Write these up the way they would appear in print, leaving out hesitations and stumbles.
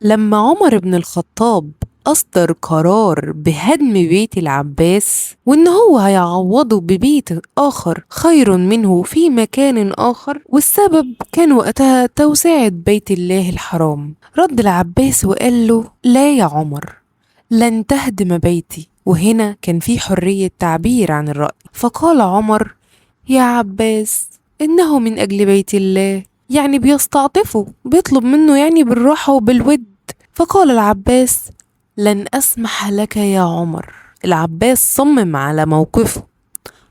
لما عمر بن الخطاب أصدر قرار بهدم بيت العباس وإن هو هيعوضه ببيت آخر خير منه في مكان آخر، والسبب كان وقتها توسعة بيت الله الحرام، رد العباس وقال له: لا يا عمر، لن تهدم بيتي. وهنا كان في حرية تعبير عن الرأي، فقال عمر: يا عباس، إنه من أجل بيت الله، يعني بيستعطفه، بيطلب منه يعني بالراحة وبالود. فقال العباس: لن أسمح لك يا عمر. العباس صمم على موقفه،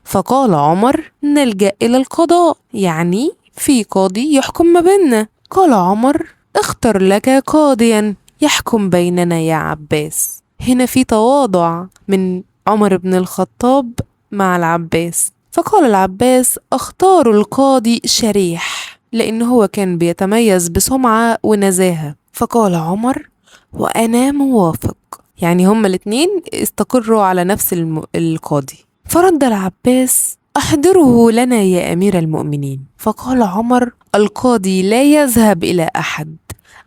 فقال عمر: نلجأ إلى القضاء، يعني في قاضي يحكم ما بيننا. قال عمر: اختر لك قاضيا يحكم بيننا يا عباس. هنا في تواضع من عمر بن الخطاب مع العباس، فقال العباس: اختار القاضي شريح، لأن هو كان بيتميز بسمعة ونزاهة. فقال عمر: وأنا موافق. يعني هما الاتنين استقروا على نفس القاضي. فرد العباس: أحضره لنا يا أمير المؤمنين. فقال عمر: القاضي لا يذهب إلى أحد،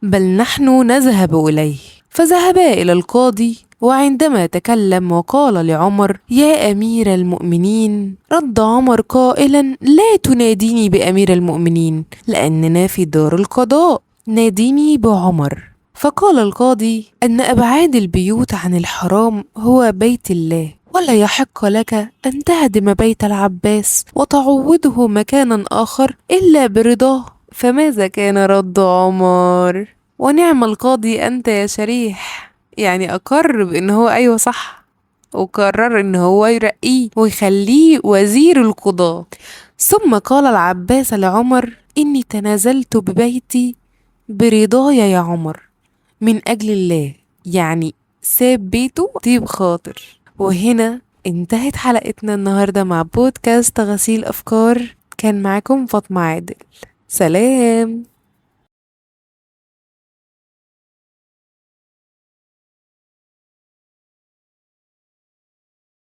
بل نحن نذهب إليه. فذهبا إلى القاضي، وعندما تكلم وقال لعمر: يا أمير المؤمنين، رد عمر قائلا: لا تناديني بأمير المؤمنين، لأننا في دار القضاء، ناديني بعمر. فقال القاضي أن أبعاد البيوت عن الحرام هو بيت الله، ولا يحق لك أن تهدم بيت العباس وتعوضه مكانا آخر إلا برضاه. فماذا كان رد عمر؟ ونعم القاضي أنت يا شريح، يعني أقر بأن هو أيوة صح، وقرر أن هو يرقيه ويخليه وزير القضاء. ثم قال العباس لعمر: إني تنازلت ببيتي برضايا يا عمر، من أجل الله، يعني ساب بيته طيب خاطر. وهنا انتهت حلقتنا النهاردة مع بودكاست غسيل أفكار. كان معاكم فاطمة عادل. سلام.